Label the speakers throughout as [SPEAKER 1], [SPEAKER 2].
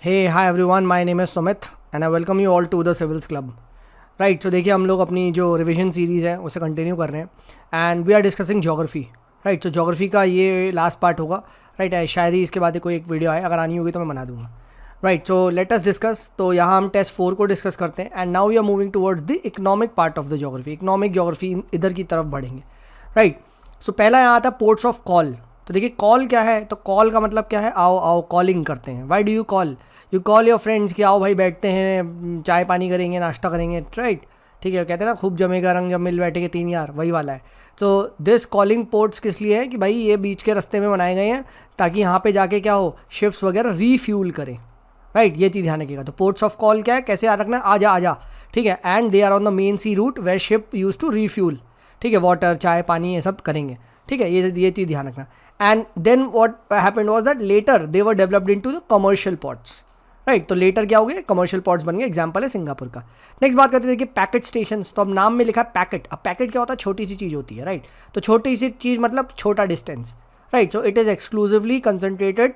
[SPEAKER 1] Hey, hi everyone, my name is Sumit and I welcome you all to the Civils Club. Right तो देखिए हम लोग अपनी जो रिवीजन सीरीज़ है उसे कंटिन्यू कर रहे हैं and we are discussing geography. Right तो जोग्राफी का ये लास्ट पार्ट होगा. राइट शायद ही इसके बाद कोई एक वीडियो आए, अगर आनी होगी तो मैं बना दूंगा. Right so let us discuss. तो यहाँ हम टेस्ट 4 को डिस्कस करते हैं and now we are moving towards the economic part of the geography. Economic geography इधर की तरफ बढ़ेंगे. राइट सो पहला यहाँ आता है पोर्ट्स ऑफ कॉल. तो देखिए कॉल क्या है, तो कॉल का मतलब क्या है, आओ आओ कॉलिंग करते हैं. Why do you call? You call your friends कि आओ भाई बैठते हैं, चाय पानी करेंगे, नाश्ता करेंगे. राइट ठीक है, कहते हैं ना खूब जमेगा रंग जब मिल बैठेंगे 3 यार, वही वाला है. तो दिस कॉलिंग पोर्ट्स किस लिए है कि भाई ये बीच के रास्ते में बनाए गए हैं ताकि यहाँ पे जाके क्या हो, शिप्स वगैरह रीफ्यूल करें. राइट ये चीज़ ध्यान रखिएगा. तो पोर्ट्स ऑफ कॉल क्या है, कैसे याद रखना है, आजा आजा. ठीक है, and they are on the main sea route where ship use to refuel. ठीक है, वाटर चाय पानी ये सब करेंगे. ठीक है, ये चीज़ ध्यान रखना. And then what happened was that later they were developed into the commercial ports. Right तो लेटर क्या हो गए, कमर्शियल पोर्ट्स बन गए. एग्जाम्पल है सिंगापुर का. नेक्स्ट बात करते हैं देखिए पैकेट स्टेशन. तो अब नाम में लिखा है पैकेट. अब पैकेट क्या होता है, छोटी सी चीज़ होती है. राइट तो छोटी सी चीज़ मतलब छोटा distance. Right so it is exclusively concentrated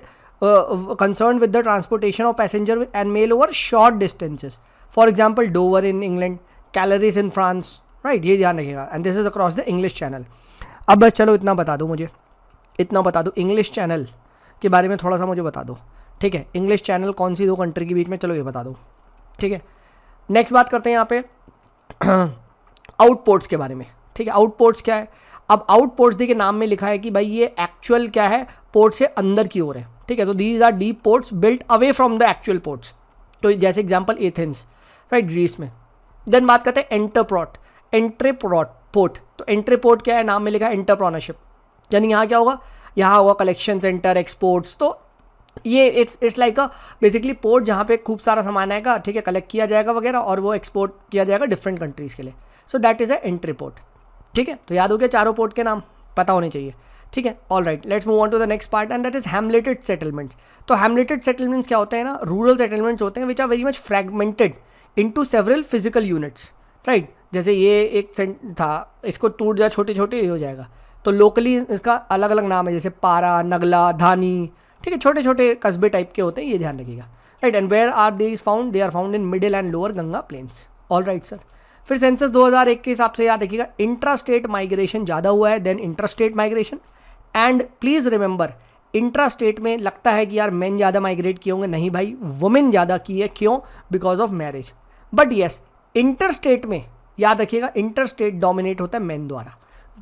[SPEAKER 1] concerned with the transportation of passenger and mail over short distances. For example, Dover in England, Calaris in France. Right, ये ध्यान रखिएगा. And this is across the English Channel. अब बस चलो इतना बता दो मुझे, इतना बता दो इंग्लिश चैनल के बारे में थोड़ा सा मुझे बता दो. ठीक है, इंग्लिश चैनल कौन सी दो कंट्री के बीच में, चलो ये बता दो. ठीक है, नेक्स्ट बात करते हैं यहाँ पे आउटपोर्ट्स के बारे में. ठीक है, आउटपोर्ट्स क्या है. अब आउटपोर्ट्स देखिए नाम में लिखा है कि भाई ये एक्चुअल क्या है, पोर्ट से अंदर की ओर है. ठीक है, तो these are deep ports built away from the actual ports. तो जैसे एग्जांपल एथेंस, राइट ग्रीस में. देन बात करते हैं एंटरप्रोट. एंट्रेपोर्ट पोर्ट. तो एंट्रेपोर्ट क्या है, नाम में लिखा है एंटरप्रेन्योरशिप. यानी यहाँ क्या होगा, यहाँ होगा कलेक्शन सेंटर, एक्सपोर्ट्स. तो ये it's like a basically port जहाँ पे खूब सारा सामान आएगा. ठीक है, कलेक्ट किया जाएगा वगैरह और वो एक्सपोर्ट किया जाएगा डिफरेंट कंट्रीज़ के लिए. So that is a entry port. ठीक है, तो याद हो गया, चारों पोर्ट के नाम पता होने चाहिए. ठीक है, all right let's move on to the next part and that is hamleted settlements. तो हैमलेटेड सेटलमेंट्स क्या होते हैं ना, रूरल सेटलमेंट्स होते हैं which are very much fragmented into several physical units. Right जैसे ये एक था, इसको टूट जाए छोटे छोटे हो जाएगा, तो लोकली इसका अलग अलग नाम है, जैसे पारा, नगला, धानी. ठीक है, छोटे छोटे कस्बे टाइप के होते हैं, ये ध्यान रखिएगा. Right and where are they is found, they are found in middle and lower Ganga plains. All right sir. फिर सेंसस 2001 के हिसाब से याद रखिएगा, इंट्रा स्टेट माइग्रेशन ज़्यादा हुआ है then intra state migration. And please remember, intra state में लगता है कि यार मेन ज़्यादा माइग्रेट किए होंगे, नहीं भाई, वुमेन ज़्यादा की है. क्यों? Because of marriage. But yes inter state में याद रखिएगा, इंटर स्टेट डोमिनेट होता है मेन द्वारा.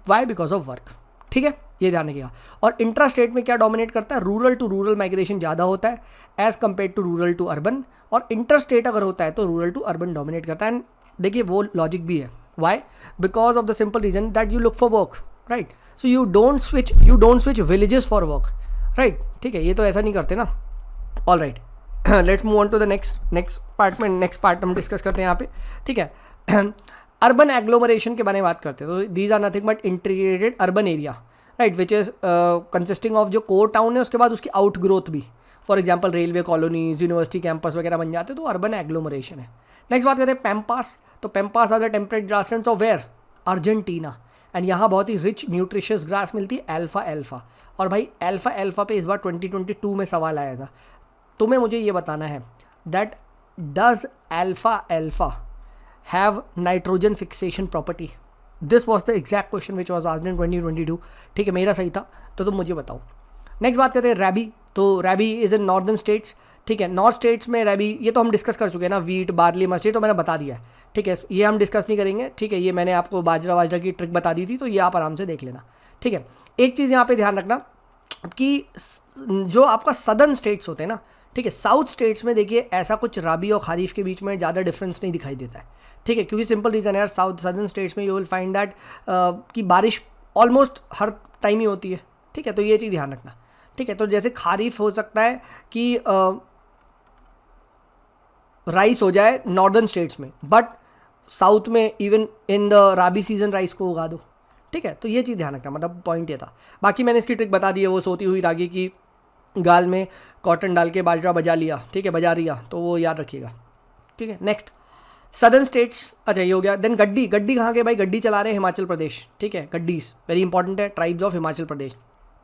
[SPEAKER 1] वाई? Because of work. ठीक है, ये ध्यान रखिएगा. और इंट्रा स्टेट में क्या डोमिनेट करता है, रूरल टू रूरल माइग्रेशन ज़्यादा होता है as compare to rural to urban. और इंटर स्टेट अगर होता है तो रूरल टू अर्बन डोमिनेट करता है. एंड देखिए वो लॉजिक भी है. Why? Because of the simple reason that you look for work. Right so you don't switch villages for work. Right ठीक है, ये तो ऐसा नहीं करते ना. All right let's move on to the next part में. नेक्स्ट पार्ट हम डिस्कस करते हैं यहाँ पे. ठीक है, अर्बन एग्लोमरेशन के बारे में बात करते हैं. तो these are nothing but integrated urban area. Right which is consisting of जो कोर टाउन है उसके बाद उसकी आउट ग्रोथ भी. For example railway colonies, university campus वगैरह बन जाते हैं, तो अर्बन एग्लोमरेशन है. नेक्स्ट बात करते हैं पैम्पास. तो Pampas are the temperate grasslands of where, Argentina. And यहाँ बहुत ही रिच न्यूट्रिशियस ग्रास मिलती है, अल्फा अल्फा. और भाई अल्फा अल्फा पे इस बार 2022 में सवाल आया था. तुम्हें मुझे ये बताना है that does alpha alpha have nitrogen fixation property. This was the exact question which was asked in 2022. ठीक है, मेरा सही था, तो तुम मुझे बताओ. नेक्स्ट बात करते हैं रैबी. तो रैबी इज़ इन नॉर्दर्न स्टेट्स. ठीक है, नॉर्थ स्टेट्स में रैबी, ये तो हम डिस्कस कर चुके हैं ना, वीट बार्ली मस्टर्ड, तो मैंने बता दिया है. ठीक है, ये हम डिस्कस नहीं करेंगे. ठीक है, ये मैंने आपको बाजरा की ट्रिक बता दी थी, तो ये आप आराम से देख लेना. ठीक है, एक चीज़ यहाँ पे ध्यान रखना कि जो आपका सदर्न स्टेट्स होते हैं ना, ठीक है, साउथ स्टेट्स में देखिए ऐसा कुछ राबी और खारीफ के बीच में ज़्यादा डिफरेंस नहीं दिखाई देता है. ठीक है, क्योंकि सिंपल रीज़न है यार, साउथ सदर्न स्टेट्स में यू विल फाइंड दैट कि बारिश ऑलमोस्ट हर टाइम ही होती है. ठीक है, तो ये चीज़ ध्यान रखना. ठीक है, तो जैसे खारीफ हो सकता है कि राइस हो जाए नॉर्दर्न स्टेट्स में, बट साउथ में even in the rabi season rice को उगा दो. ठीक है, तो ये चीज़ ध्यान रखना, मतलब पॉइंट ये था. बाकी मैंने इसकी ट्रिक बता दी है, वो सोती हुई रागी की गाल में कॉटन डाल के बाजरा बजा लिया. ठीक है, बजा रिया, तो वो याद रखिएगा. ठीक है, नेक्स्ट सदर्न स्टेट्स. अच्छा ये हो गया. देन गड्डी. गड्डी कहाँ के भाई, गड्डी चला रहे हैं हिमाचल प्रदेश. ठीक है, गड्डीज वेरी इंपॉर्टेंट है, ट्राइब्स ऑफ हिमाचल प्रदेश.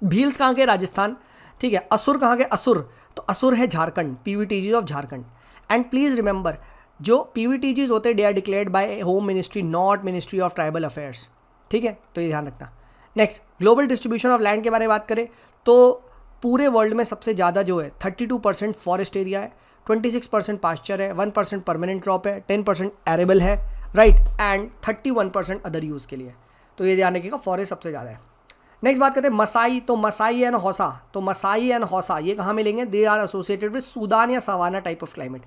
[SPEAKER 1] भील्स कहाँ के, राजस्थान. ठीक है। असुर कहाँ के? असुर, तो असुर है Jharkhand, PVTGs of Jharkhand. And please remember, जो पीवीटीजीज होते हैं they are declared by home ministry, not ministry of tribal affairs, ठीक है, तो ये ध्यान रखना। Next, global distribution of land के बारे में बात करें तो पूरे वर्ल्ड में सबसे ज़्यादा जो है 32% फॉरेस्ट एरिया है, 26% पास्चर है, 1% परमानेंट क्रॉप है, 10% एरेबल है, राइट, एंड 31% अदर यूज़ के लिए। तो ये ध्यान रखिएगा, फॉरेस्ट सबसे ज़्यादा है। नेक्स्ट बात करते हैं मसाई, तो मसाई एंड हौसा, तो मसाई एंड हौसा ये कहाँ मिलेंगे? They are associated with Sudan या सवाना टाइप ऑफ क्लाइमेट,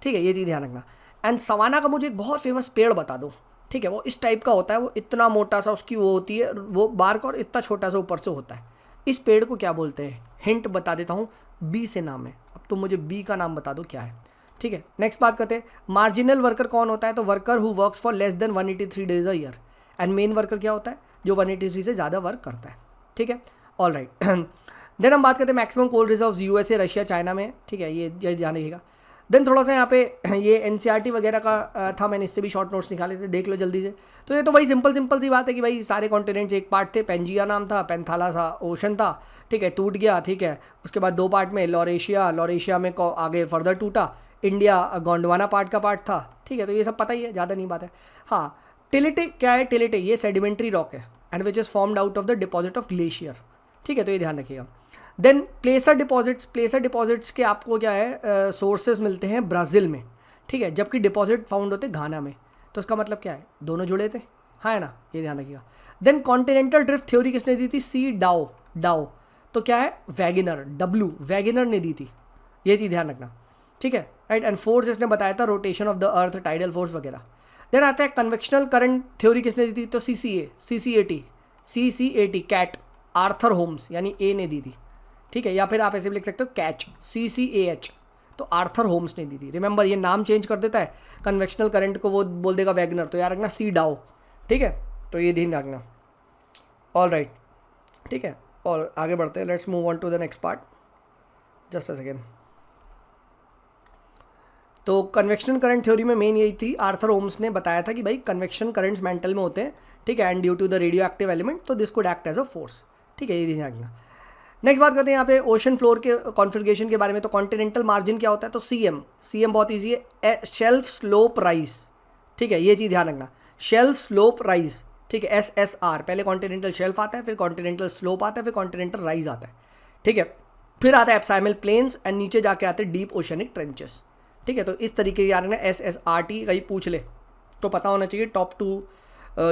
[SPEAKER 1] ठीक है, ये चीज़ ध्यान रखना। एंड सवाना का मुझे एक बहुत फेमस पेड़ बता दो, ठीक है, वो इस टाइप का होता है, वो इतना मोटा सा उसकी वो होती है, वो बार्क और इतना छोटा सा ऊपर से होता है। इस पेड़ को क्या बोलते हैं? हिंट बता देता हूँ, बी से नाम है। अब तुम मुझे बी का नाम बता दो क्या है, ठीक है। नेक्स्ट बात करते हैं मार्जिनल वर्कर कौन होता है? तो worker who works for less than 183 days a year. And main worker क्या होता है? जो 183 से ज़्यादा वर्क करता है, ठीक है, ऑल राइट। देन हम बात करते हैं मैक्सिमम कोल रिजर्व्स यूएसए, रशिया, चाइना में, ठीक है, ये ध्यान रखिएगा। देन थोड़ा सा यहाँ पे ये एनसीईआरटी वगैरह का था, मैंने इससे भी शॉर्ट नोट्स निकाले थे, देख लो जल्दी से। तो ये तो भाई सिंपल सी बात है कि भाई सारे कॉन्टिनेंट्स एक पार्ट थे, पेंजिया नाम था, पेंथाला सा ओशन था, ठीक है, टूट गया, ठीक है, उसके बाद 2 पार्ट में लॉरेशिया में आगे फर्दर टूटा, इंडिया गोंडवाना पार्ट का पार्ट था, ठीक है, तो ये सब पता ही है, ज़्यादा नहीं बात है। हाँ, टिलिटे क्या है? टिलिटे ये सेडिमेंट्री रॉक है and which is formed out of the deposit of glacier, ठीक है, तो ये ध्यान रखिएगा। देन प्लेसर डिपॉजिट्स के आपको क्या है? सोर्सेज मिलते हैं ब्राज़ील में, ठीक है, जबकि डिपॉजिट फाउंड होते घाना में। तो इसका मतलब क्या है? दोनों जुड़े थे, हाँ है ना, ये ध्यान रखिएगा। देन कॉन्टिनेंटल ड्रिफ्ट थ्योरी किसने दी थी? सी डाओ, तो क्या है? वैगनर, वैगनर ने दी थी, ये चीज़ ध्यान रखना, ठीक है, राइट। एंड फोर्स इसने बताया था rotation of the earth, tidal force वगैरह। देन आता है कन्वेक्शनल करंट थ्योरी किसने दी थी? तो CCAT कैट, आर्थर होम्स यानी ए ने दी थी, ठीक है, या फिर आप ऐसे भी लिख सकते हो कैच, CCAH, तो आर्थर होम्स ने दी थी। रिमेंबर ये नाम चेंज कर देता है, कन्वेक्शनल करंट को वो बोल देगा वैगनर, तो याद रखना सी डाओ, ठीक है, तो ये ध्यान रखना, ऑल राइट, ठीक है। और आगे बढ़ते हैं, let's move on to the next part, just a second. तो कन्वेक्शन करंट थ्योरी में मेन यही थी, आर्थर होम्स ने बताया था कि भाई कन्वेक्शन करंट्स मेंटल में होते हैं, ठीक है, and due to the radioactive element, तो this could act as a force, ठीक है, ये ध्यान रखना। नेक्स्ट बात करते हैं यहाँ पे ओशन फ्लोर के कॉन्फ़िगरेशन के बारे में। तो कॉन्टिनेंटल मार्जिन क्या होता है? तो CM बहुत ईजी है, शेल्फ स्लोप राइज, ठीक है, ये चीज़ ध्यान रखना, शेल्फ स्लोप राइज, ठीक है, SSR, पहले कॉन्टिनेंटल शेल्फ आता है, फिर कॉन्टिनेंटल स्लोप आता है, फिर कॉन्टिनेंटल राइज आता है, ठीक है, फिर आता है एब्साइमल प्लेन्स एंड नीचे जाके आते हैं डीप ओशनिक ट्रेंचेस, ठीक है। तो इस तरीके से यार ना SSRT कहीं पूछ ले तो पता होना चाहिए, top to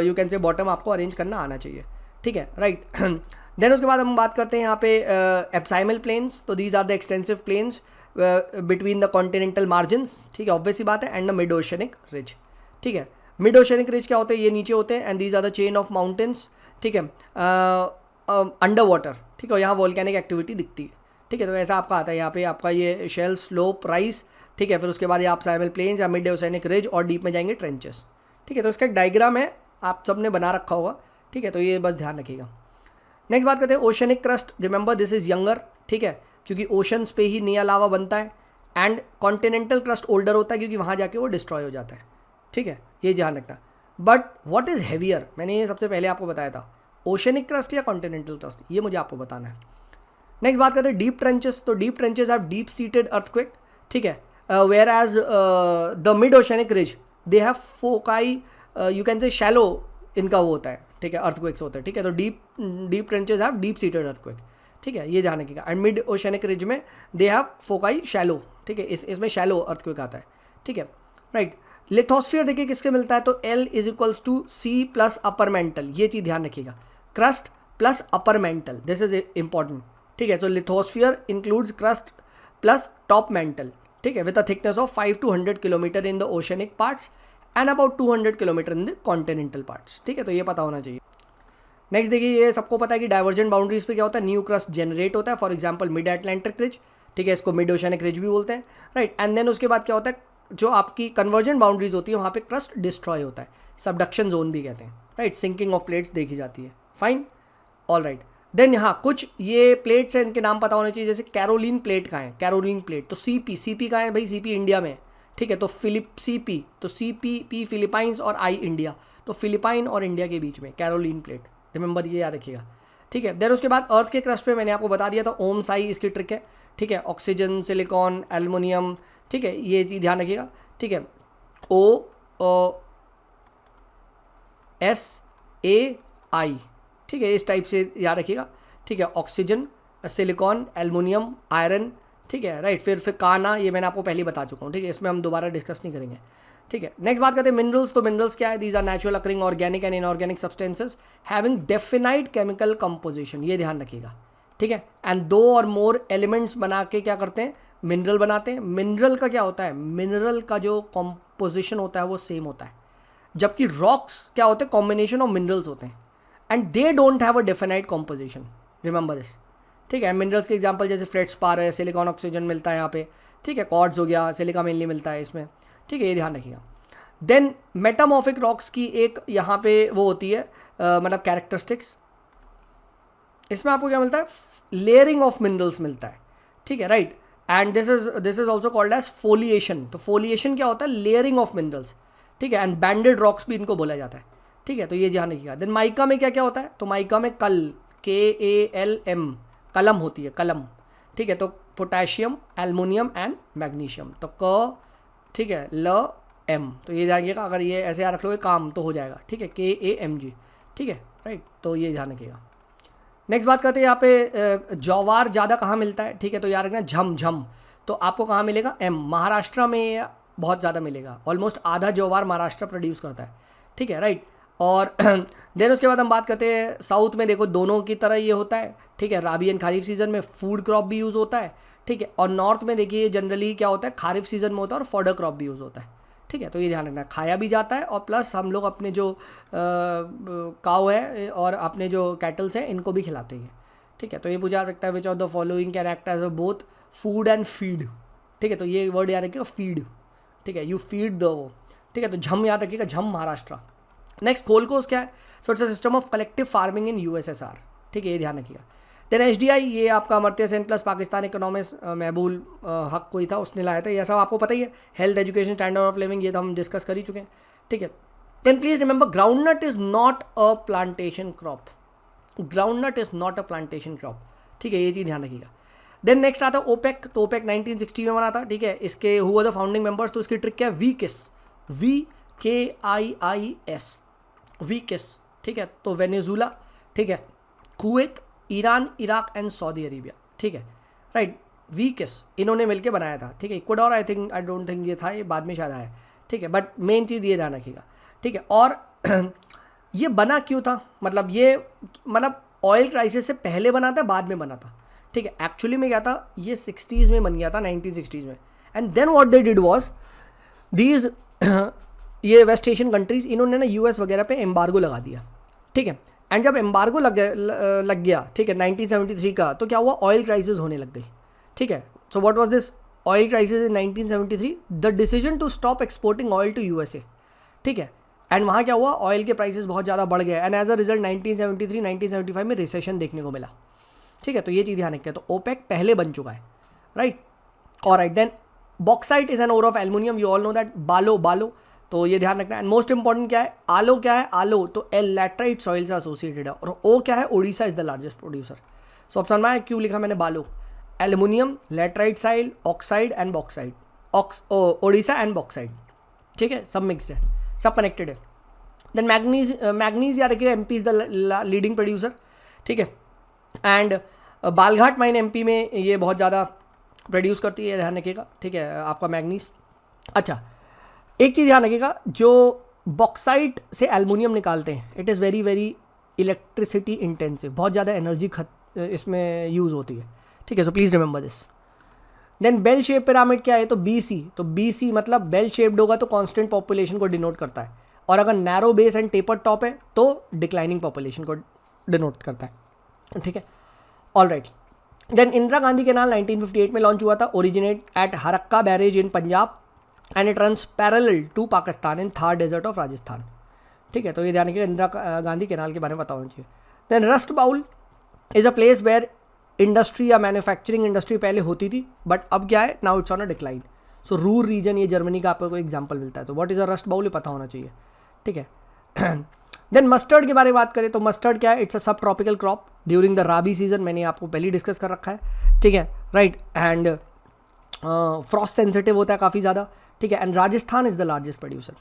[SPEAKER 1] you can say bottom आपको अरेंज करना आना चाहिए, ठीक है, राइट। देन उसके बाद हम बात करते हैं यहाँ पे एब्साइमल प्लेन्स, तो these are the extensive plains between the continental margins, ठीक है, ऑब्वियस सी बात है, and the mid oceanic ridge, ठीक है। मिड ओशनिक रिज क्या होते हैं? ये नीचे होते हैं, and these are the chain of mountains, ठीक है, अंडर वाटर, ठीक है, यहाँ वॉल्केनिक एक्टिविटी दिखती है, ठीक है, तो ऐसा आपका आता है यहाँ पे आपका ये शेल्फ स्लोप राइज, ठीक है, फिर उसके बाद ये आप एब्साइमल प्लेन्स या मिड ओशनिक रिज और डीप में जाएंगे ट्रेंचेस, ठीक है। तो इसका एक डायग्राम है, आप सब ने बना रखा होगा, ठीक है, तो ये बस ध्यान रखिएगा। नेक्स्ट बात करते हैं oceanic crust, remember this is younger, ठीक है, क्योंकि ओशंस पे ही नया लावा बनता है, एंड कॉन्टिनेंटल क्रस्ट ओल्डर होता है क्योंकि वहाँ जाके वो डिस्ट्रॉय हो जाता है, ठीक है, ये ध्यान रखना। बट व्हाट इज़ हैवियर, मैंने ये सबसे पहले आपको बताया था, ओशनिक क्रस्ट या कॉन्टिनेंटल क्रस्ट, ये मुझे आपको बताना है। नेक्स्ट बात करते हैं डीप ट्रेंचेस, तो deep trenches have deep seated earthquake, ठीक है, where as the mid oceanic ridge they have foci, you can say shallow इनका वो होता है, ठीक है, अर्थक्वेक्स होते हैं, ठीक है, तो deep trenches have deep seated earthquake, ठीक है, ये ध्यान रखिएगा। एंड मिड ओशनिक रिज में दे हैव फोकाई शैलो, ठीक है, इसमें शैलो अर्थक्वेक आता है, ठीक है, राइट। लिथोस्फीयर देखिए किसके मिलता है? तो L = C plus upper mantle, ये चीज़ ध्यान रखिएगा, crust plus upper mantle, this is important, ठीक है। So lithosphere includes crust plus top mantle, ठीक है, with a thickness of 5 to 100 kilometre in the oceanic parts and about 200 kilometre in the continental parts, ठीक है, तो ये पता होना चाहिए। नेक्स्ट देखिए, ये सबको पता है कि डाइवर्जेंट बाउंड्रीज पे क्या होता है? न्यू क्रस्ट जनरेट होता है, for example mid Atlantic ridge, ठीक है, इसको मिड ओशनिक रिज भी बोलते हैं, राइट। एंड देन उसके बाद क्या होता है, जो आपकी कन्वर्जेंट बाउंड्रीज होती है वहाँ पे क्रस्ट डिस्ट्रॉय होता है, सबडक्शन जोन भी कहते हैं, राइट, सिंकिंग ऑफ प्लेट्स देखी जाती है, फाइन, ऑल राइट। देन यहाँ कुछ ये प्लेट्स हैं, इनके नाम पता होने चाहिए, जैसे कैरोलिन प्लेट का है, कैरोलिन प्लेट, तो CP का है भाई, CP इंडिया में, ठीक है, तो CP, तो P फिलीपाइंस और I इंडिया, तो फिलीपाइन और इंडिया के बीच में कैरोलिन प्लेट, रिमेंबर ये याद रखिएगा। ठीक है। देन उसके बाद अर्थ के क्रस्ट पे मैंने आपको बता दिया था ओम साई इसकी ट्रिक है, ठीक है। ऑक्सीजन, सिलिकॉन, एल्युमिनियम, ठीक है, ये चीज़ ध्यान रखिएगा, ठीक है। OSAI, ठीक है, इस टाइप से याद रखिएगा, ठीक है। ऑक्सीजन, सिलिकॉन, एल्युमिनियम, आयरन, ठीक है, राइट। फिर काना, ये मैंने आपको पहले बता चुका हूँ, ठीक है, इसमें हम दोबारा डिस्कस नहीं करेंगे, ठीक है। नेक्स्ट बात करते हैं मिनरल्स। तो मिनरल्स क्या है? These are natural occurring organic and inorganic substances having definite chemical composition, ये ध्यान रखिएगा, ठीक है। एंड 2 और मोर एलिमेंट्स बना के क्या करते हैं? मिनरल बनाते हैं। मिनरल का क्या होता है? मिनरल का जो कॉम्पोजिशन होता है वो सेम होता है, जबकि रॉक्स क्या होते हैं? कॉम्बिनेशन ऑफ मिनरल्स होते हैं and they don't have a definite composition, remember this, ठीक है। मिनरल्स के एग्जांपल जैसे फेल्ड्स्पार है, सिलिकॉन ऑक्सीजन मिलता है यहाँ पे, ठीक है। क्वार्ट्ज हो गया, सिलिका मेनली मिलता है इसमें, ठीक है, ये ध्यान रखिएगा। देन मेटामॉर्फिक रॉक्स की एक यहाँ पे वो होती है मतलब कैरेक्टरिस्टिक्स, इसमें आपको क्या मिलता है? लेयरिंग ऑफ मिनरल्स मिलता है, ठीक है, right. And this is also called as foliation. तो फोलिएशन क्या होता है? लेयरिंग ऑफ मिनरल्स, ठीक है। एंड बैंडेड रॉक्स भी इनको बोला जाता है, ठीक है, तो ये ध्यान रखिएगा। देन माइका में क्या क्या होता है? तो माइका में KALM कलम होती है, कलम, ठीक है। तो पोटेशियम, एल्युमिनियम एंड मैग्नीशियम, तो ठीक है, LM, तो ये ध्यान रखिएगा। अगर ये ऐसे याद रख लोगे काम तो हो जाएगा, ठीक है, KAMG, ठीक है, राइट, तो ये ध्यान रखिएगा। नेक्स्ट बात करते हैं यहाँ पे जवार ज़्यादा कहाँ मिलता है, ठीक है, तो याद रखना झम, तो आपको कहाँ मिलेगा? M, महाराष्ट्र में बहुत ज़्यादा मिलेगा, ऑलमोस्ट आधा जवार महाराष्ट्र प्रोड्यूस करता है, ठीक है, राइट। और देन उसके बाद हम बात करते हैं साउथ में, देखो दोनों की तरह ये होता है, ठीक है। राबी एंड खारिफ सीजन में फूड क्रॉप भी यूज़ होता है, ठीक है। और नॉर्थ में देखिए जनरली क्या होता है? खारिफ सीजन में होता है और फॉडर क्रॉप भी यूज़ होता है, ठीक है, तो ये ध्यान रखना, खाया भी जाता है और प्लस हम लोग अपने जो काव है और अपने जो कैटल्स हैं इनको भी खिलाते हैं, ठीक है। तो ये पूछा जा सकता है which of the following can act as both food and feed, ठीक है, तो ये वर्ड याद रखिएगा, फीड, ठीक है, यू फीड द वो, ठीक है। तो झम याद रखिएगा, झम महाराष्ट्र। नेक्स्ट खोलकोस क्या है? So it's a system of collective farming in USSR, ठीक है, ये ध्यान रखिएगा। देन HDI, ये आपका अमर्त्य सेन प्लस पाकिस्तान इकोनॉमिस्ट महबूल हक कोई था, उसने लाया था, ये सब आपको पता ही है। Health, education, standard of living, ये तो हम डिस्कस कर ही चुके हैं, ठीक है। Then please remember groundnut is not a plantation crop, groundnut is not a plantation crop, ठीक है, ये चीज़ ध्यान रखिएगा। देन नेक्स्ट आता है ओपेक, तो ओपेक 1960 में बना था, ठीक है। इसके who are the founding members, तो इसकी ट्रिक क्या है? VKIIS, वीकिस, ठीक है। तो वेनेजुला, ठीक है, Kuwait, Iran, Iraq and Saudi Arabia, ठीक है, राइट। वीकिस इन्होंने मिलकर बनाया था, ठीक है। इक्वाडोर आई डोंट थिंक ये था, ये बाद में शायद आया, ठीक है, बट मेन चीज़ ये ध्यान रखिएगा, ठीक है। और ये बना क्यों था? मतलब ये ऑयल क्राइसिस से पहले बना था, बाद में बना था, ठीक है। एक्चुअली में क्या था? ये 60s में बन गया था, 1960s में। And then what they did was these ये वेस्ट एशियन कंट्रीज, इन्होंने ना US वगैरह पे एम्बार्गो लगा दिया, ठीक है। एंड जब एम्बार्गो लग गया, ठीक है, 1973 का, तो क्या हुआ? ऑयल क्राइसिस होने लग गई, ठीक है। So what was this oil crisis in 1973? The decision to stop exporting oil to USA, ठीक है। एंड वहाँ क्या हुआ? ऑयल के प्राइसेस बहुत ज़्यादा बढ़ गए एंड एज अ रिजल्ट 1973-1975 में रिसेशन देखने को मिला, ठीक है। तो ये चीज़ ध्यान रखिए। तो ओपेक पहले बन चुका है, राइट। और right, then bauxite is an ore of aluminium, you all know that. BALCO, तो ये ध्यान रखना। एंड मोस्ट इंपॉर्टेंट क्या है? आलो क्या है? आलो तो लैटराइट सॉइल से एसोसिएटेड है। और ओ क्या है? Odisha is the largest producer. So option में क्यों लिखा मैंने BALCO? Aluminium, laterite soil, oxide and bauxite, Odisha and bauxite, ठीक है, सब मिक्सड है, सब कनेक्टेड है। देन मैग्नीज याद रखिएगा, MP is the leading producer, ठीक है। एंड बालघाट माइन MP में ये बहुत ज़्यादा प्रोड्यूस करती है, ध्यान रखिएगा, ठीक है, आपका मैग्नीज। अच्छा, एक चीज़ ध्यान रखिएगा, जो बॉक्साइट से एल्युमिनियम निकालते हैं, it is very very electricity intensive, बहुत ज़्यादा एनर्जी इसमें यूज़ होती है, ठीक है। So please remember this. Then bell shape pyramid क्या है? तो BC, तो BC मतलब बेल शेप्ड होगा तो कांस्टेंट पॉपुलेशन को डिनोट करता है, और अगर narrow base and taper top है तो डिक्लाइनिंग पॉपुलेशन को डिनोट करता है, ठीक है, all right. Then Indira Gandhi canal 1958 में लॉन्च हुआ था, originate at Harike barrage in Punjab and it runs parallel to Pakistan in Thar desert of Rajasthan, ठीक है। तो ये ध्यान रखिएगा, इंदिरा गांधी कैनाल के बारे में पता होना चाहिए। Then rust bowl is a place where industry या मैन्युफैक्चरिंग इंडस्ट्री पहले होती थी, बट अब क्या है? Now it's on a decline. So Ruhr region, ये जर्मनी का आपको कोई एग्जाम्पल मिलता है। तो what is a rust bowl, ये पता होना चाहिए, ठीक है। देन मस्टर्ड के बारे में बात करें तो मस्टर्ड क्या है, it's a sub tropical crop during the rabi season, मैंने आपको पहले ही डिस्कस कर रखा है, ठीक है, राइट, एंड फ्रॉस्ट सेंसिटिव होता है काफ़ी ज़्यादा, ठीक है, and Rajasthan is the largest producer,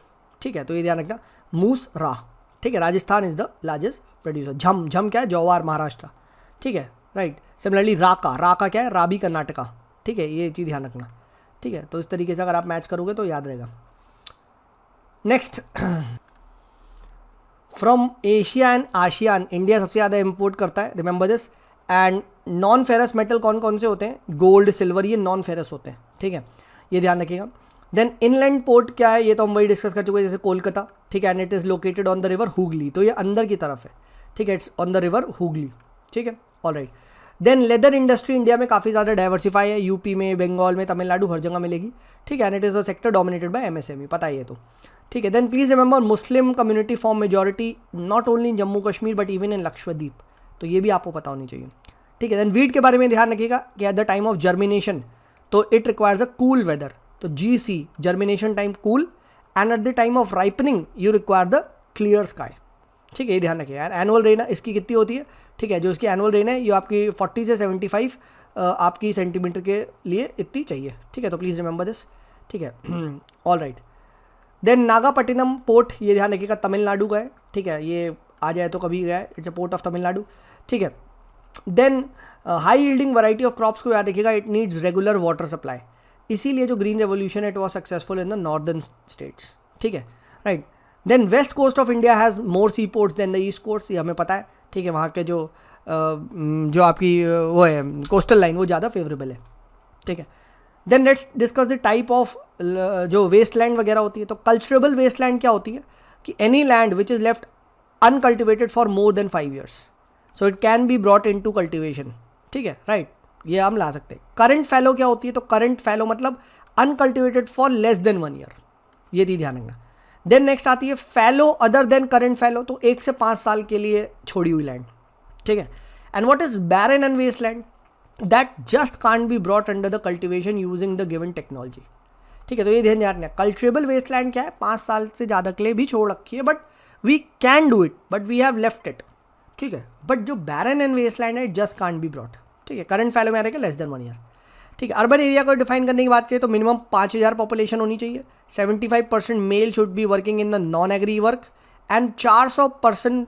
[SPEAKER 1] ठीक है, तो ये ध्यान रखना, मूस रा, ठीक है, Rajasthan is the largest producer. झम, झम क्या है, जवार महाराष्ट्र, ठीक है, राइट। सिमिलरली राका, राका क्या है, राबी कर्नाटका, ठीक है, ये चीज़ ध्यान रखना, ठीक है, तो इस तरीके से अगर आप मैच करोगे तो याद रहेगा। Next, from Asia and ASEAN, India सबसे ज़्यादा इंपोर्ट करता है, remember this. And non ferrous metal कौन कौन से होते हैं, गोल्ड सिल्वर, ये नॉन फेरस होते हैं, ठीक है, ये ध्यान रखिएगा। देन इनलैंड पोर्ट क्या है, ये तो हम वही डिस्कस कर चुके हैं, जैसे कोलकाता, ठीक है, and it is located on the river Hooghly, तो ये अंदर की तरफ है, ठीक है, it's on the river Hooghly, ठीक है, alright. Then leather industry India में काफ़ी ज़्यादा डाइवर्सिफाई है, यूपी में, बंगाल में, तमिलनाडु, हर जगह मिलेगी, ठीक है, and it is a sector dominated by MSME, पता ही है तो, ठीक है। Then please remember Muslim community form majority not only in Jammu Kashmir but even in Lakshadweep, तो ये भी आपको पता होनी चाहिए, ठीक है। देन वीट के बारे में ध्यान रखिएगा कि at the time of germination तो it requires a cool weather, तो GC germination time cool, and at the time of ripening you require the clear sky, ठीक है, ये ध्यान रखिएगा। एनुअल रेन इसकी कितनी होती है, ठीक है, जो इसकी एनुअल रेन है ये आपकी 40 से 75 आपकी सेंटीमीटर के लिए इतनी चाहिए, ठीक है, तो प्लीज़ रिमेंबर दिस, ठीक है, all right. Then Nagapattinam port, ये ध्यान रखिएगा तमिलनाडु का है, ठीक है, ये आ जाए तो कभी गया है, it's a port of Tamil Nadu, ठीक है। Then high yielding variety of crops को याद रखिएगा, it needs regular water supply, इसीलिए जो ग्रीन रेवोल्यूशन है it was successful in the northern states, ठीक है, right. Then west coast of India has more sea ports than the east coast, ये हमें पता है, ठीक है, वहाँ के जो आपकी वो है कोस्टल लाइन वो ज़्यादा फेवरेबल है, ठीक है। Then let's discuss the type of जो वेस्ट लैंड वगैरह होती है, तो कल्चरेबल वेस्ट लैंड क्या होती है कि any land which is left uncultivated for more than 5 years, so it can be brought into cultivation, ठीक है, राइट, ये हम ला सकते हैं। करंट फैलो क्या होती है, तो करंट फैलो मतलब uncultivated for less than 1 year, ये भी ध्यान रखना। देन नेक्स्ट आती है फैलो अदर देन करंट फैलो, तो 1 से 5 साल के लिए छोड़ी हुई लैंड, ठीक है। And what is barren and waste land, that just can't be brought under the cultivation using the given technology, ठीक है, तो ये ध्यान रखना। कल्चरेबल वेस्ट लैंड क्या है, 5 साल से ज़्यादा के लिए भी छोड़ रखी है, but we can do it, but we have left it, ठीक है। बट जो बैरन एंड वेस्ट लैंड है it just can't be brought, ठीक है, करंट फैलो में आ रहेगा लेस देन 1 year, ठीक है। अर्बन एरिया को डिफाइन करने की बात करें तो मिनिमम 5000 पॉपुलेशन होनी चाहिए, 75% male should be working in the non agri work, and 400%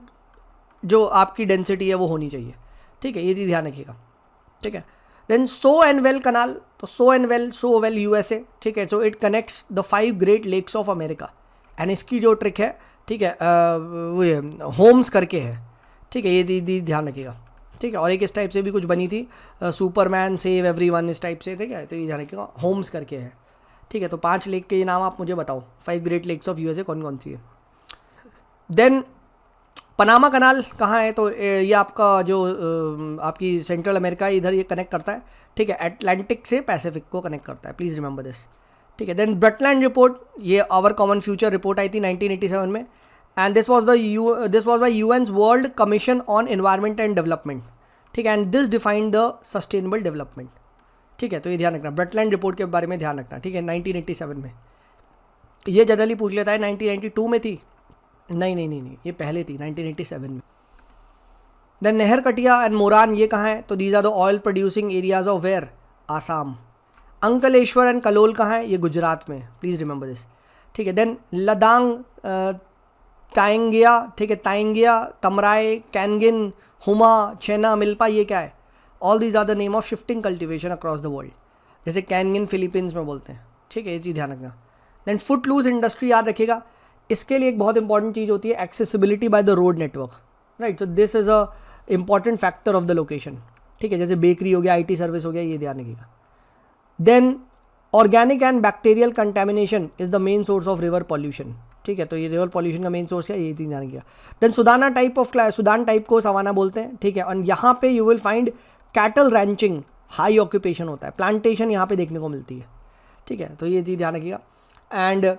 [SPEAKER 1] जो आपकी डेंसिटी है वो होनी चाहिए, ठीक है, ये चीज़ ध्यान रखिएगा, ठीक है। Then Soo and well canal, तो सो वेल USA, ठीक है, so it connects the 5 great lakes of America, and इसकी जो ट्रिक है, ठीक है, वो होम्स करके है, ठीक है, ये ध्यान रखिएगा, ठीक है। और एक इस टाइप से भी कुछ बनी थी, सुपरमैन सेव एवरीवन, इस टाइप से, ठीक है, तो ये ध्यान रखिएगा, होम्स करके है, ठीक है। तो 5 लेक के नाम आप मुझे बताओ, 5 ग्रेट लेक्स ऑफ USA कौन कौन सी है। देन पनामा कनाल कहाँ है, तो ये आपका जो आपकी सेंट्रल अमेरिका इधर ये कनेक्ट करता है, ठीक है, अटलांटिक से पैसिफिक को कनेक्ट करता है, प्लीज़ रिमेंबर दिस, ठीक है। देन ब्रटलैंड रिपोर्ट, ये आवर कॉमन फ्यूचर रिपोर्ट आई थी 1987 में, and this was by UN's world commission on environment and development, ठीक है, and this defined the sustainable development, ठीक है, तो ये ध्यान रखना, ब्रटलैंड रिपोर्ट के बारे में ध्यान रखना, ठीक है, 1987 में। ये जनरली पूछ लेता है 1992 में थी, नहीं, ये पहले थी 1987 में। देन नहर कटिया एंड मोरान, ये कहाँ है, तो these are the oil producing areas of where, Assam. Ankleshwar and Kalol कहाँ है, ये गुजरात में, प्लीज़ रिमेंबर दिस, ठीक है। देन लदांग, ताइंगिया, ठीक है, ताइंगिया, तमराए, कैनगिन, हुमा, चेना, मिल्पा, ये क्या है, all these are the name of shifting cultivation across the world, जैसे कैनगिन फिलीपींस में बोलते हैं, ठीक है, ये चीज़ ध्यान रखना। देन फुट लूज इंडस्ट्री याद रखिएगा, इसके लिए एक बहुत इंपॉर्टेंट चीज़ होती है accessibility by the road network, right, so this is a important factor of the location, ठीक है, जैसे बेकरी हो गया, IT सर्विस हो गया, ये ध्यान रखिएगा। Then organic and bacterial contamination is the main source of river pollution, ठीक है, तो ये रिवर पॉल्यूशन का मेन सोर्स है, ये चीज़ ध्यान रखिएगा। देन सुदाना टाइप को सवाना बोलते हैं, ठीक है, और यहाँ पे you will find cattle ranching high occupation होता है, प्लांटेशन यहाँ पे देखने को मिलती है, ठीक है, तो ये चीज़ ध्यान रखिएगा। And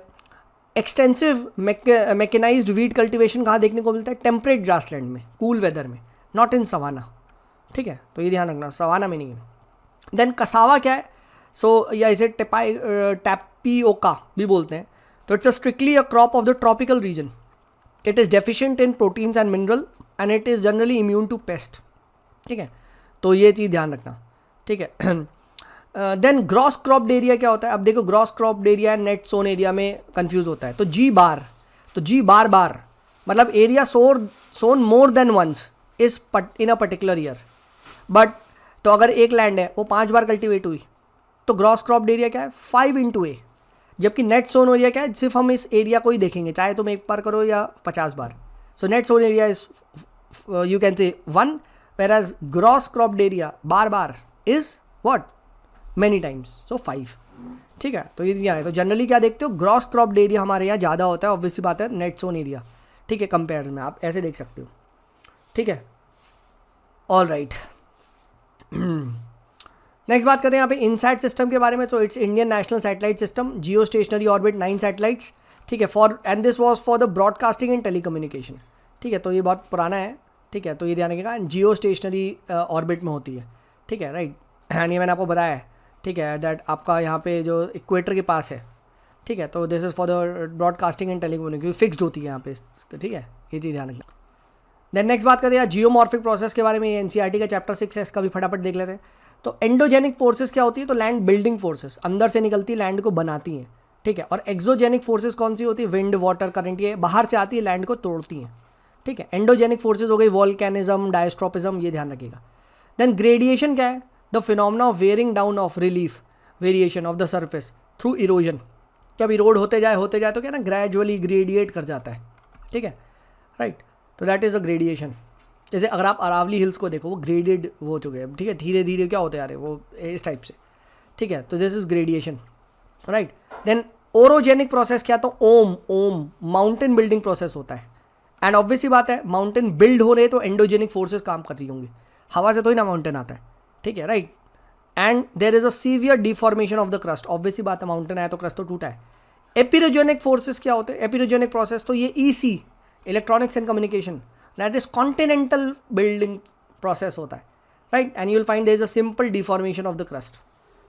[SPEAKER 1] extensive mechanised wheat cultivation कहाँ देखने को मिलता है, टेम्परेट ग्रासलैंड में, कूल वेदर में, नॉट इन सवाना, ठीक है, तो ये ध्यान रखना, सवाना में नहीं है। देन कसावा क्या है, सो या इसे टैपियोका भी बोलते हैं, तो it's strictly a crop of the tropical region, it is deficient in proteins and mineral and it is generally immune to pest, ठीक है, तो ये चीज़ ध्यान रखना, ठीक है। देन ग्रॉस क्रॉप्ड एरिया क्या होता है? अब देखो gross cropped area and net sown area में कंफ्यूज होता है। तो जी बार मतलब area sown more than once is in a particular year, but तो अगर एक लैंड है वो 5 बार कल्टीवेट हुई तो ग्रॉस क्रॉप्ड एरिया क्या है 5 into A, जबकि नेट सोन एरिया क्या है सिर्फ हम इस एरिया को ही देखेंगे, चाहे तुम एक बार करो या 50 बार। So net sown area is you can say 1, whereas gross cropped area बार is what many times, so 5, ठीक है। तो ये यहाँ है, तो जनरली क्या देखते हो ग्रॉस क्रॉप्ड एरिया हमारे यहाँ ज़्यादा होता है, ऑब्वियसली बात है नेट सोन एरिया, ठीक है, कंपेयर में आप ऐसे देख सकते हो, ठीक है। ऑल राइट, नेक्स्ट बात करते हैं यहाँ पे इनसैट सिस्टम के बारे में। तो it's Indian national satellite system, Jio stationery orbit 9 satellites, ठीक है, and this was for the broadcasting and telecommunication, ठीक है, तो ये बहुत पुराना है, ठीक है, तो ये ध्यान रखिएगा, जियो स्टेशनरी ऑर्बिट में होती है, ठीक है, राइट। एंड ये मैंने आपको बताया है, ठीक है, दैट आपका यहाँ पे जो इक्वेटर के पास है, ठीक है, तो this is for the broadcasting and telecommunication, fixed होती है यहाँ पे, ठीक है, ये चीज़ ध्यान रखना। देन नेक्स्ट बात करते हैं जियोमॉर्फिक प्रोसेस के बारे में, ये NCERT का चैप्टर 6 है, इसका भी फटाफट देख लेते हैं। तो एंडोजेनिक फोर्सेस क्या होती है? तो लैंड बिल्डिंग फोर्सेस, अंदर से निकलती है लैंड को बनाती हैं, ठीक है। और एक्सोजेनिक फोर्सेस कौन सी होती है? विंड, वाटर, करंट, ये बाहर से आती है लैंड को तोड़ती हैं, ठीक है। एंडोजेनिक फोर्सेस हो गई वॉल्केनिज्म, डायस्ट्रोपिज्म, ये ध्यान रखिएगा। देन ग्रेडिएशन क्या है? The phenomena of wearing down of relief variation of the surface through erosion, जब इरोड होते जाए तो क्या ना ग्रेजुअली ग्रेडिएट कर जाता है, ठीक है, राइट। तो दैट इज़ अ ग्रेडिएशन। जैसे अगर आप अरावली हिल्स को देखो वो ग्रेडेड हो चुके हैं, ठीक है, धीरे धीरे क्या होते आ रहे हैं वो इस टाइप से, ठीक है, तो this is gradation, right. Then orogenic process क्या? तो ओम माउंटेन बिल्डिंग प्रोसेस होता है, एंड ऑब्वियसली बात है माउंटेन बिल्ड हो रहे तो एंडोजेनिक फोर्सेस काम कर रही होंगी, हवा से तो ही ना माउंटेन आता है, ठीक है, right. And there is a severe deformation of the crust, obviously बात है माउंटेन आया तो क्रस्ट तो टूटा है। एपिरोजेनिक फोर्सेस क्या होते हैं? एपिरोजेनिक प्रोसेस तो ये EC, electronics and communication, that is continental building process होता है, right. And you will find there is a simple deformation of the crust,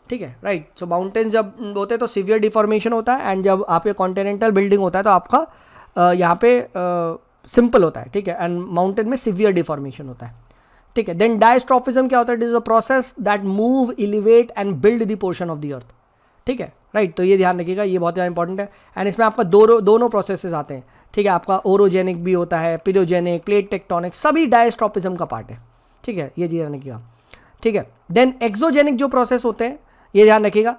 [SPEAKER 1] ठीक है, राइट। सो माउंटेन जब होते हैं तो सीवियर डिफॉर्मेशन होता है, एंड जब आपके कॉन्टिनेंटल बिल्डिंग होता है तो आपका यहाँ पे सिंपल होता है, ठीक है, एंड माउंटेन में सीवियर डिफॉर्मेशन होता है, ठीक है। देन डायस्ट्रोफिज्म क्या होता है? It is a process that move, elevate and build the portion of the earth, ठीक है, राइट। तो ये ध्यान रखिएगा, ये बहुत ज़्यादा इंपॉर्टेंट है। एंड इसमें आपका दोनों प्रोसेसेस आते हैं, ठीक है, आपका ओरोजेनिक भी होता है, पिरोजेनिक, प्लेट टेक्टोनिक, सभी डायस्ट्रोपिज्म का पार्ट है, ठीक है, ये ध्यान रखिएगा, ठीक है। देन एक्सोजेनिक जो प्रोसेस होते हैं ये ध्यान रखिएगा,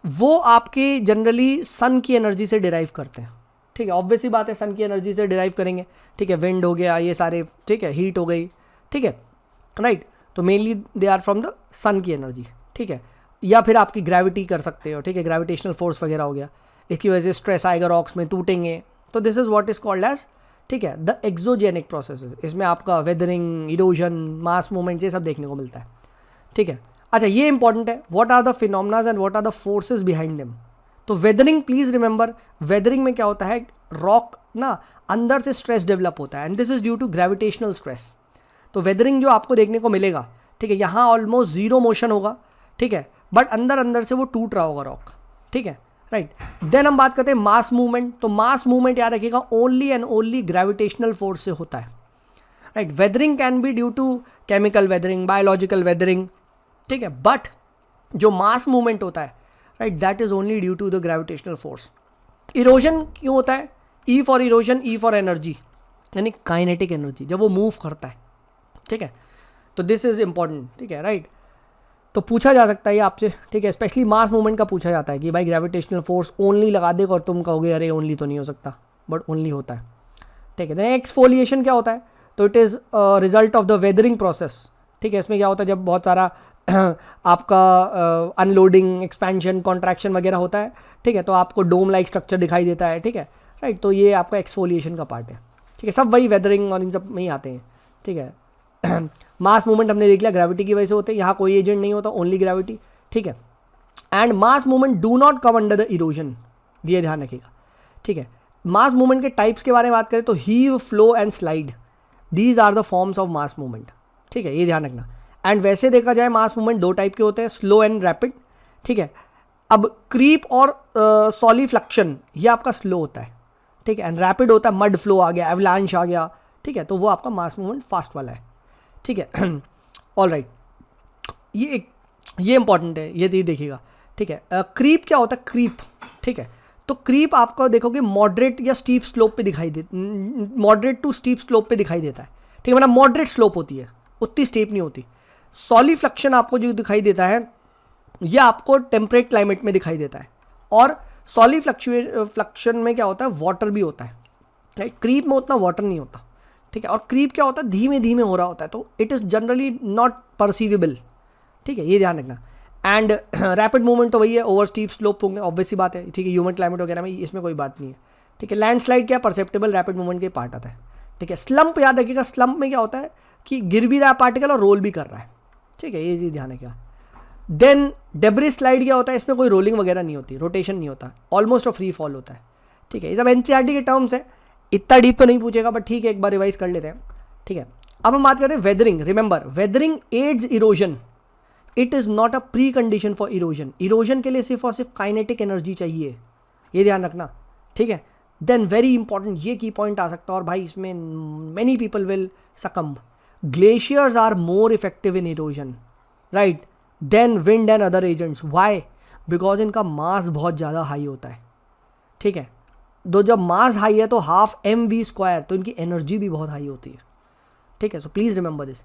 [SPEAKER 1] वो आपके जनरली सन की एनर्जी से डिराइव करते हैं, ठीक है, ऑब्वियसली बात है सन की एनर्जी से डिराइव करेंगे, ठीक है, विंड हो गया, ये सारे, ठीक है, हीट हो गई, ठीक है, राइट। तो mainly they are from the sun की एनर्जी, ठीक है, या फिर आपकी ग्रेविटी कर सकते हो, ठीक है, ग्रेविटेशनल फोर्स वगैरह हो गया, इसकी वजह से स्ट्रेस आएगा, रॉक्स में टूटेंगे, तो this is what is called age, ठीक है, द एक्सोजेनिक प्रोसेस। इसमें आपका वेदरिंग, इरोजन, मास मूवमेंट, ये सब देखने को मिलता है, ठीक है। अच्छा, ये इंपॉर्टेंट है, what are the phenomenas and what are the forces behind them. तो वेदरिंग, प्लीज रिमेंबर, वेदरिंग में क्या होता है, रॉक ना अंदर से स्ट्रेस डेवलप होता है, and this is due to gravitational stress. तो वेदरिंग जो आपको देखने को मिलेगा, ठीक है, यहाँ ऑलमोस्ट जीरो मोशन होगा, ठीक है, बट अंदर से वो टूट रहा होगा रॉक, ठीक है, राइट। देन हम बात करते हैं मास मूवमेंट। तो मास मूवमेंट याद रखिएगा only and only gravitational force से होता है, right. Weathering can be due to chemical weathering, biological weathering, ठीक है, बट जो मास मूवमेंट होता है, right, that is only due to the gravitational force. Erosion क्यों होता है? E for erosion, E for energy, यानी काइनेटिक एनर्जी, जब वो मूव करता है, ठीक है, तो दिस इज इंपॉर्टेंट, ठीक है, राइट। तो पूछा जा सकता है ये आपसे, ठीक है, स्पेशली मास मूवमेंट का पूछा जाता है कि भाई ग्रेविटेशनल फोर्स ओनली लगा देगा और तुम कहोगे अरे ओनली तो नहीं हो सकता, बट ओनली होता है, ठीक है। देन एक्सफोलिएशन क्या होता है? तो it is result of the weathering process, ठीक है। इसमें क्या होता है, जब बहुत सारा आपका अनलोडिंग, एक्सपेंशन, कॉन्ट्रैक्शन वगैरह होता है, ठीक है, तो आपको डोम लाइक स्ट्रक्चर दिखाई देता है, ठीक है, राइट। तो ये आपका एक्सफोलिएशन का पार्ट है, ठीक है, सब वही वेदरिंग और इन सब में ही आते हैं, ठीक है। मास मूवमेंट हमने देख लिया ग्रेविटी की वजह से होते हैं, यहाँ कोई एजेंट नहीं होता, ओनली ग्रेविटी, ठीक है। And mass movement do not come under the erosion, ये ध्यान रखिएगा, ठीक है। मास मूवमेंट के टाइप्स के बारे में बात करें तो heave, flow and slide, these are the forms of mass movement, ठीक है, ये ध्यान रखना। एंड वैसे देखा जाए मास मूवमेंट दो टाइप के होते हैं, स्लो एंड रैपिड, ठीक है। अब क्रीप और सॉलिफ्लक्शन ये आपका स्लो होता है, ठीक है, एंड रैपिड होता है मड फ्लो आ गया, एवलांश आ गया, ठीक है, तो वो आपका मास मूवमेंट फास्ट वाला है, ठीक है। ऑल राइट, ये इंपॉर्टेंट है, ये देखिएगा, ठीक है। क्रीप क्या होता है, क्रीप, ठीक है, तो क्रीप आपको देखोगे मॉडरेट या स्टीप स्लोप पे दिखाई दे, मॉडरेट टू स्टीप स्लोप पे दिखाई देता है, ठीक है, मतलब मॉडरेट स्लोप होती है, उतनी स्टीप नहीं होती। सॉलिफ्लक्शन आपको जो दिखाई देता है ये आपको टेम्परेट क्लाइमेट में दिखाई देता है, और सॉलिफ्लक्शन में क्या होता है, वाटर भी होता है, राइट। क्रीप में उतना वाटर नहीं होता, ठीक है, और क्रीप क्या होता है, धीमे धीमे हो रहा होता है, तो इट इज़ जनरली नॉट परसीवेबल, ठीक है, ये ध्यान रखना। एंड रैपिड मूवमेंट तो वही है, ओवर स्टीप स्लोप होंगे, ऑब्वियस सी बात है, ठीक है, ह्यूमन क्लाइमेट वगैरह में इसमें कोई बात नहीं है, ठीक है। लैंडस्लाइड क्या परसेप्टेबल रैपिड मूवमेंट के पार्ट आता है, ठीक है। स्लम्प याद रखिएगा, स्लम्प में क्या होता है कि गिर भी रहा है पार्टिकल और रोल भी कर रहा है, ठीक है, ये चीज़ ध्यान रखिएगा। देन डेब्रिस स्लाइड क्या होता है, इसमें कोई रोलिंग वगैरह नहीं होती, रोटेशन नहीं होता, ऑलमोस्ट फ्री फॉल होता है, ठीक है। ये सब एनसीईआरटी के टर्म्स है, इतना डीप तो नहीं पूछेगा, बट ठीक है, एक बार रिवाइज कर लेते हैं, ठीक है। अब हम बात करते हैं weathering. Remember, weathering aids erosion, it is not a precondition for erosion. Erosion के लिए सिर्फ और सिर्फ काइनेटिक एनर्जी चाहिए, ये ध्यान रखना, ठीक है। देन वेरी इंपॉर्टेंट, ये की पॉइंट आ सकता है, और भाई इसमें many people will succumb, glaciers are more effective in erosion, right, then wind and other agents. Why? Because इनका मास बहुत ज़्यादा हाई होता है, ठीक है, तो जब मास हाई है तो हाफ mv स्क्वायर, तो इनकी एनर्जी भी बहुत हाई होती है, ठीक है। So please remember this.